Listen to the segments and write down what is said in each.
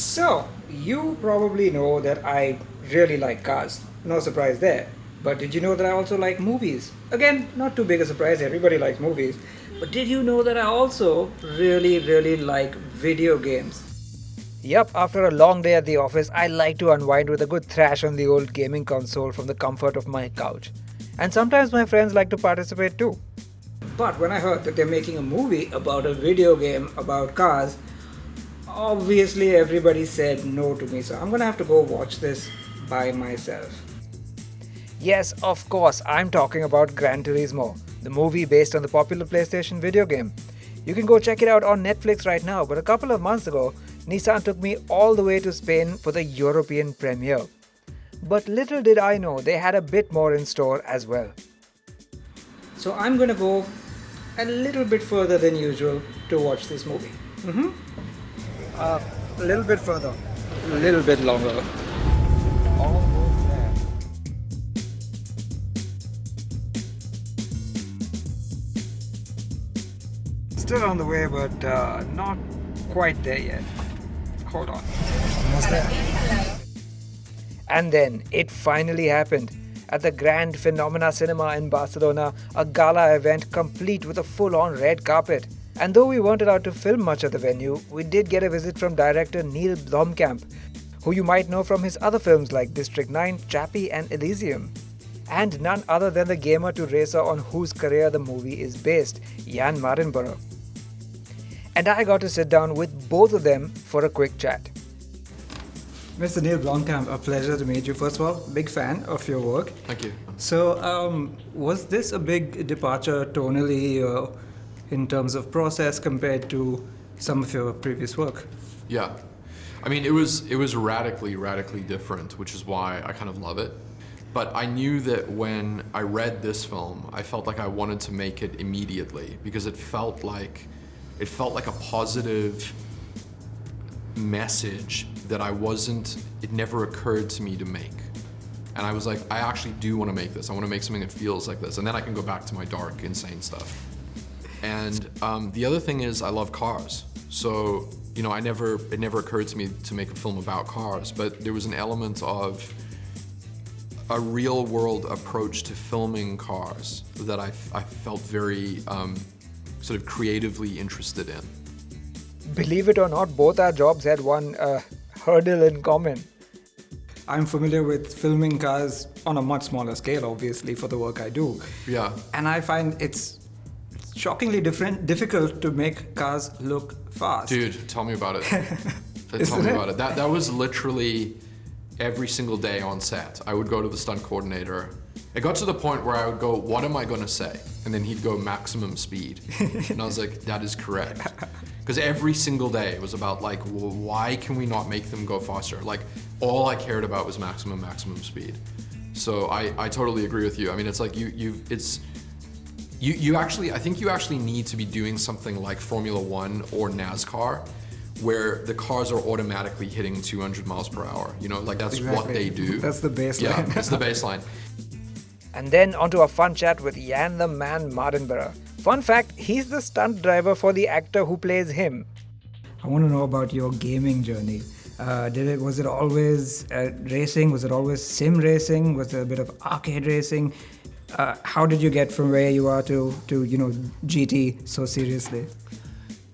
So, you probably know that I really like cars. No surprise there. But did you know that I also like movies? Again, not too big a surprise, everybody likes movies. But did you know that I also really like video games? Yep, after a long day at the office, I like to unwind with a good thrash on the old gaming console from the comfort of my couch. And sometimes my friends like to participate too. But when I heard that they're making a movie about a video game about cars, obviously everybody said no to me, so I'm gonna have to go watch this by myself. Yes, of course, I'm talking about Gran Turismo, the movie based on the popular PlayStation video game. You can go check it out on Netflix right now, but a couple of months ago, Nissan took me all the way to Spain for the European premiere. But little did I know they had a bit more in store as well. So I'm gonna go a little bit further than usual to watch this movie. A little bit further. A little bit longer. Almost there. Still on the way, but not quite there yet. Hold on. Almost there. And then it finally happened. At the Grand Phenomena Cinema in Barcelona, a gala event complete with a full-on red carpet. And though we weren't allowed to film much at the venue, we did get a visit from director Neil Blomkamp, who you might know from his other films like District 9, Chappie and Elysium. And none other than the gamer to racer on whose career the movie is based, Jan Marenborough. And I got to sit down with both of them for a quick chat. Mr. Neil Blomkamp, a pleasure to meet you. First of all, big fan of your work. Thank you. So, was this a big departure tonally in terms of process compared to some of your previous work? Yeah. I mean, it was radically different, which is why I kind of love it. But I knew that when I read this film, I felt like I wanted to make it immediately because it felt like a positive message that it never occurred to me to make. And I was like, I actually do want to make this. I want to make something that feels like this. And then I can go back to my dark, insane stuff. And the other thing is I love cars. So, it never occurred to me to make a film about cars, but there was an element of a real world approach to filming cars that I felt very sort of creatively interested in. Believe it or not, both our jobs had one hurdle in common. I'm familiar with filming cars on a much smaller scale, obviously, for the work I do. Yeah. And I find it's shockingly difficult to make cars look fast. Dude, tell me about it. Tell me about it. That was literally every single day on set. I would go to the stunt coordinator. It got to the point where I would go, what am I going to say? And then he'd go maximum speed. And I was like, that is correct. Because every single day it was about like, well, why can we not make them go faster? Like all I cared about was maximum speed. So I totally agree with you. I mean, it's like I think you actually need to be doing something like Formula One or NASCAR, where the cars are automatically hitting 200 miles per hour. Like that's exactly what they do. That's the baseline. Yeah, that's the baseline. And then onto a fun chat with Jan the Man Marenborough. Fun fact, he's the stunt driver for the actor who plays him. I want to know about your gaming journey. Was it always racing? Was it always sim racing? Was there a bit of arcade racing? How did you get from where you are to GT so seriously?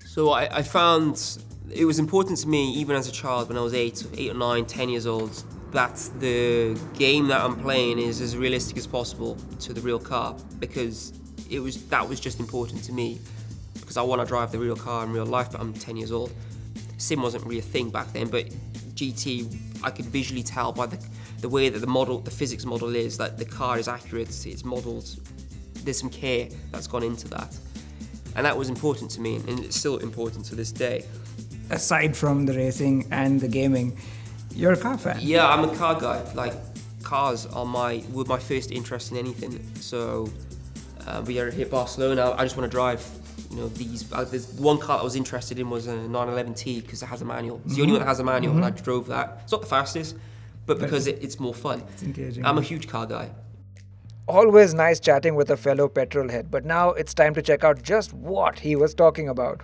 So I found it was important to me, even as a child, when I was 8 or 9, 10 years old, that the game that I'm playing is as realistic as possible to the real car, because that was just important to me, because I want to drive the real car in real life, but I'm 10 years old. Sim wasn't really a thing back then, but GT, I could visually tell by the way that the physics model is, that the car is accurate, it's modelled, there's some care that's gone into that. And that was important to me, and it's still important to this day. Aside from the racing and the gaming, you're a car fan? Yeah, I'm a car guy. Like, cars were my first interest in anything. So we are here at Barcelona. I just want to drive. There's one car I was interested in was a 911T because it has a manual. It's the only one that has a manual, and I drove that. It's not the fastest, but because it's more fun. It's engaging. I'm a huge car guy. Always nice chatting with a fellow petrol head, but now it's time to check out just what he was talking about.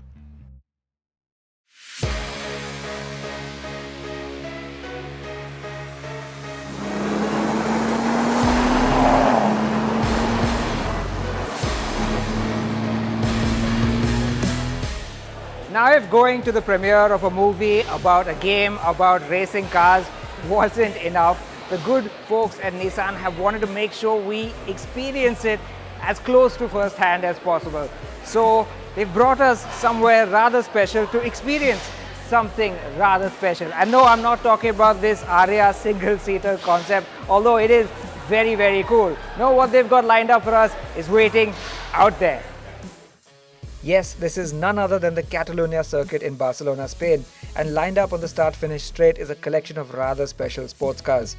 Now, if going to the premiere of a movie about a game about racing cars wasn't enough, the good folks at Nissan have wanted to make sure we experience it as close to first hand as possible. So they've brought us somewhere rather special to experience something rather special. And no, I'm not talking about this Aria single-seater concept, although it is very, very cool. No, what they've got lined up for us is waiting out there. Yes, this is none other than the Catalunya circuit in Barcelona, Spain, and lined up on the start-finish straight is a collection of rather special sports cars.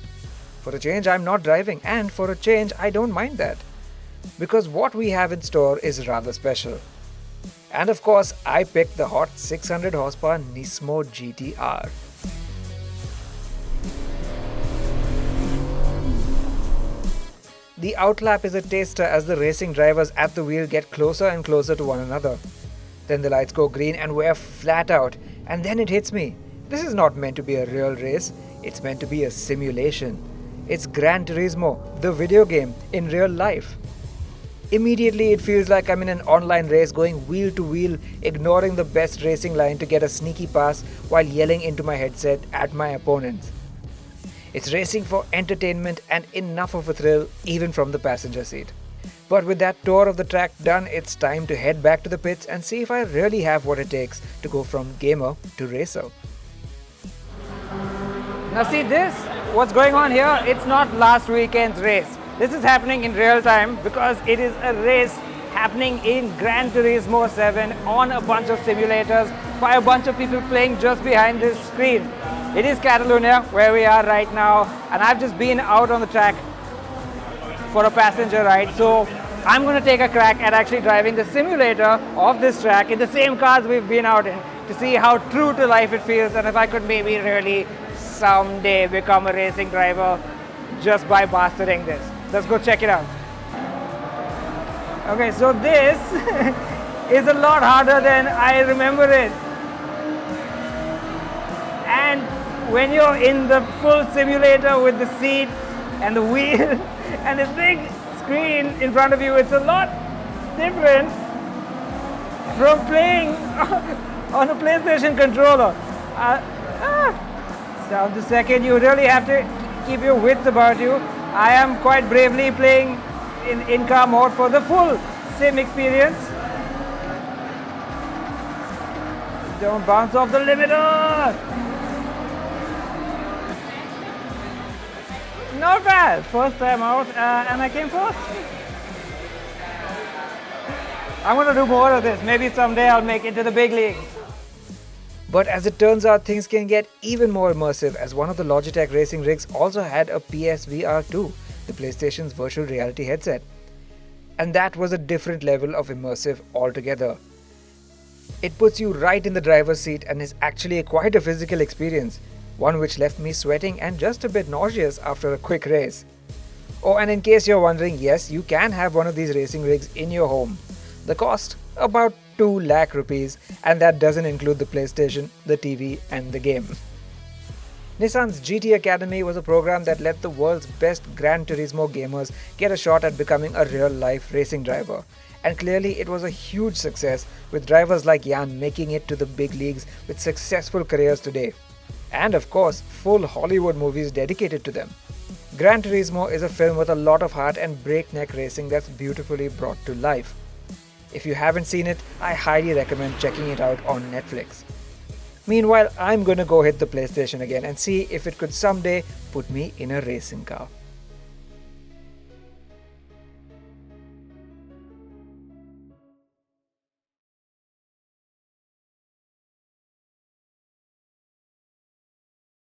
For a change, I'm not driving, and for a change, I don't mind that. Because what we have in store is rather special. And of course, I picked the hot 600 horsepower Nismo GT-R. The outlap is a taster as the racing drivers at the wheel get closer and closer to one another. Then the lights go green and we're flat out, and then it hits me. This is not meant to be a real race, it's meant to be a simulation. It's Gran Turismo, the video game, in real life. Immediately it feels like I'm in an online race going wheel to wheel, ignoring the best racing line to get a sneaky pass while yelling into my headset at my opponents. It's racing for entertainment and enough of a thrill even from the passenger seat. But with that tour of the track done, it's time to head back to the pits and see if I really have what it takes to go from gamer to racer. Now see this, what's going on here, it's not last weekend's race. This is happening in real time because it is a race happening in Gran Turismo 7 on a bunch of simulators by a bunch of people playing just behind this screen. It is Catalunya, where we are right now, and I've just been out on the track for a passenger ride, so I'm going to take a crack at actually driving the simulator of this track in the same cars we've been out in to see how true to life it feels and if I could maybe really someday become a racing driver just by mastering this. Let's go check it out. Okay, so this is a lot harder than I remember it. And when you're in the full simulator with the seat and the wheel and this big screen in front of you, it's a lot different from playing on a PlayStation controller. Sounds a second, you really have to keep your wits about you. I am quite bravely playing in car mode for the full sim experience. Don't bounce off the limiter! Not bad. First time out and I came first. I'm going to do more of this. Maybe someday I'll make it to the big leagues. But as it turns out, things can get even more immersive as one of the Logitech racing rigs also had a PSVR 2, the PlayStation's virtual reality headset. And that was a different level of immersive altogether. It puts you right in the driver's seat and is actually quite a physical experience. One which left me sweating and just a bit nauseous after a quick race. Oh, and in case you're wondering, yes, you can have one of these racing rigs in your home. The cost? About 2 lakh rupees, and that doesn't include the PlayStation, the TV and the game. Nissan's GT Academy was a program that let the world's best Gran Turismo gamers get a shot at becoming a real-life racing driver. And clearly it was a huge success, with drivers like Jan making it to the big leagues with successful careers today. And of course, full Hollywood movies dedicated to them. Gran Turismo is a film with a lot of heart and breakneck racing that's beautifully brought to life. If you haven't seen it, I highly recommend checking it out on Netflix. Meanwhile, I'm gonna go hit the PlayStation again and see if it could someday put me in a racing car.